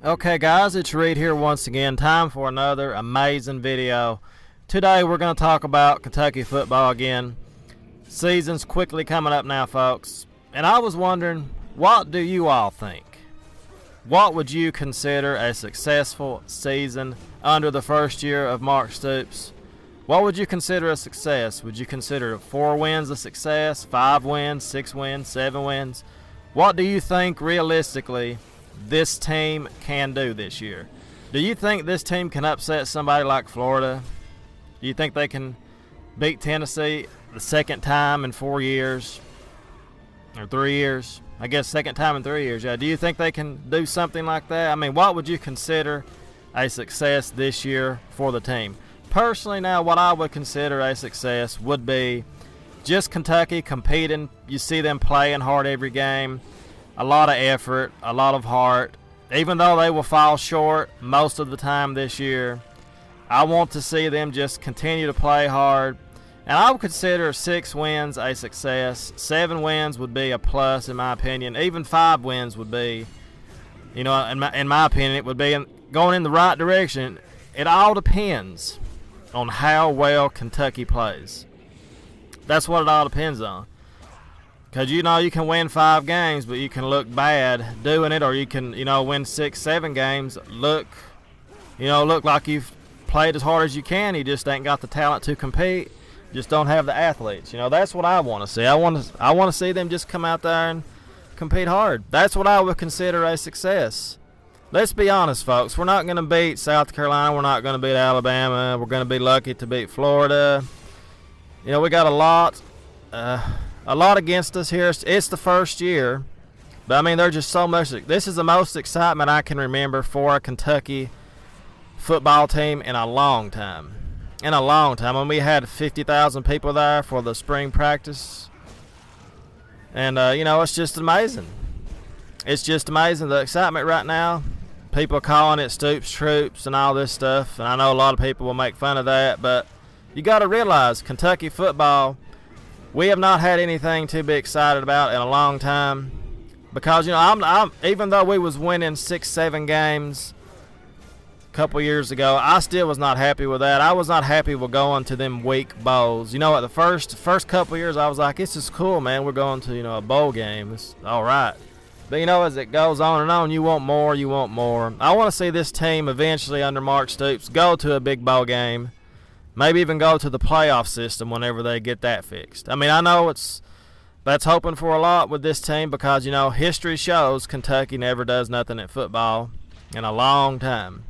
Okay guys, it's Reed here once again. Time for another amazing video. Today we're going to talk about Kentucky football again. Season's quickly coming up now, folks. And I was wondering, what do you all think? What would you consider a successful season under the first year of Mark Stoops? What would you consider a success? Would you consider 4 wins a success, 5 wins, 6 wins, 7 wins? What do you think realistically this team can do this year? Do you think this team can upset somebody like Florida? Do you think they can beat Tennessee the second time in 4 years or 3 years? I guess second time in 3 years. Yeah. Do you think they can do something like that? I mean, what would you consider a success this year for the team? Personally, now, what I would consider a success would be just Kentucky competing. You see them playing hard every game. A lot of effort, a lot of heart. Even though they will fall short most of the time this year, I want to see them just continue to play hard. And I would consider 6 wins a success. 7 wins would be a plus, in my opinion. Even 5 wins would be, in my opinion, it would be going in the right direction. It all depends on how well Kentucky plays. That's what it all depends on. Because, you can win 5 games, but you can look bad doing it, or you can, win 6, 7 games, look like you've played as hard as you can. You just ain't got the talent to compete. Just don't have the athletes. That's what I want to see. I want to see them just come out there and compete hard. That's what I would consider a success. Let's be honest, folks. We're not going to beat South Carolina. We're not going to beat Alabama. We're going to be lucky to beat Florida. We got a lot against us here. It's the first year, but I mean, there's just so much. This is the most excitement I can remember for a Kentucky football team in a long time. When we had 50,000 people there for the spring practice, and it's just amazing. It's just amazing, the excitement right now. People calling it Stoops Troops and all this stuff, and I know a lot of people will make fun of that, but you got to realize Kentucky football, we have not had anything to be excited about in a long time, because I'm even though we was winning 6, 7 games a couple years ago, I still was not happy with that. I was not happy with going to them weak bowls. At the first couple years, I was like, this is cool, man. We're going to a bowl game. It's all right. But as it goes on and on, you want more. I want to see this team eventually under Mark Stoops go to a big bowl game. Maybe even go to the playoff system whenever they get that fixed. I mean, I know that's hoping for a lot with this team, because, history shows Kentucky never does nothing at football in a long time.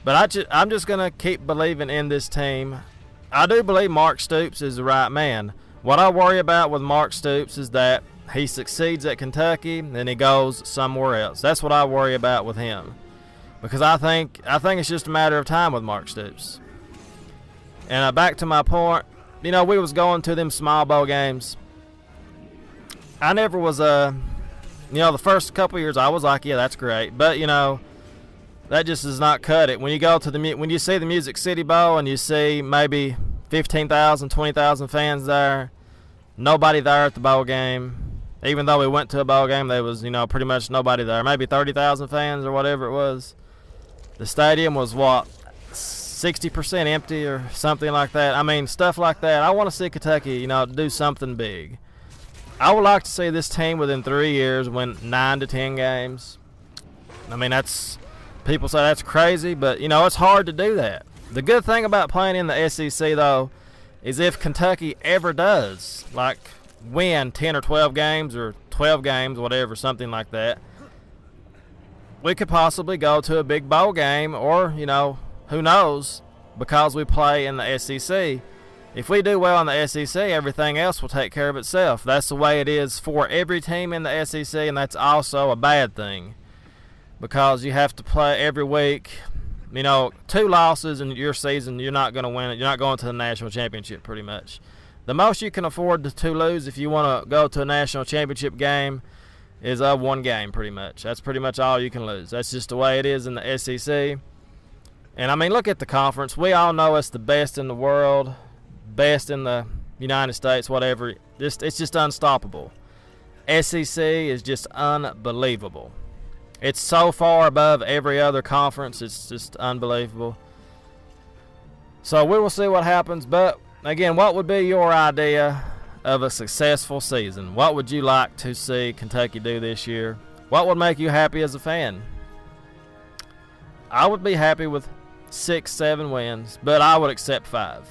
But I'm just going to keep believing in this team. I do believe Mark Stoops is the right man. What I worry about with Mark Stoops is that he succeeds at Kentucky and he goes somewhere else. That's what I worry about with him. Because I think it's just a matter of time with Mark Stoops. And back to my point, we was going to them small bowl games. I never was the first couple years I was like, yeah, that's great, but that just does not cut it. When you go to when you see the Music City Bowl and you see maybe 15,000, 20,000 fans there, nobody there at the bowl game. Even though we went to a bowl game, there was pretty much nobody there. Maybe 30,000 fans or whatever it was. The stadium was, 60% empty or something like that. I mean, stuff like that. I want to see Kentucky, do something big. I would like to see this team within 3 years win 9 to 10 games. I mean, people say that's crazy, but, it's hard to do that. The good thing about playing in the SEC, though, is if Kentucky ever does, win 10 or 12 games or 12 games, whatever, something like that, we could possibly go to a big bowl game, or, who knows, because we play in the SEC. If we do well in the SEC, everything else will take care of itself. That's the way it is for every team in the SEC, and that's also a bad thing, because you have to play every week. 2 losses in your season, you're not going to win it. You're not going to the national championship, pretty much. The most you can afford to lose if you want to go to a national championship game is 1 game, pretty much. That's pretty much all you can lose. That's just the way it is in the SEC. And, I mean, look at the conference. We all know it's the best in the world, best in the United States, whatever. It's just unstoppable. SEC is just unbelievable. It's so far above every other conference. It's just unbelievable. So we will see what happens. But again, what would be your idea of a successful season? What would you like to see Kentucky do this year? What would make you happy as a fan? I would be happy with 6-7 wins, but I would accept 5.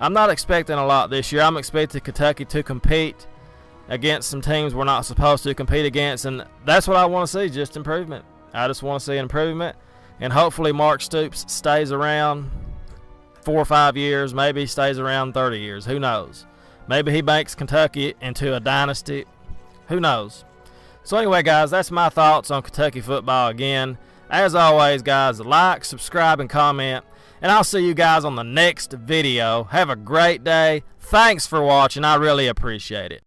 I'm not expecting a lot this year. I'm expecting Kentucky to compete against some teams we're not supposed to compete against, and that's what I want to see, just improvement. I just want to see improvement, and hopefully Mark Stoops stays around 4 or 5 years, maybe stays around 30 years. Who knows? Maybe he makes Kentucky into a dynasty. Who knows? So anyway, guys, that's my thoughts on Kentucky football again. As always, guys, like, subscribe, and comment. And I'll see you guys on the next video. Have a great day. Thanks for watching. I really appreciate it.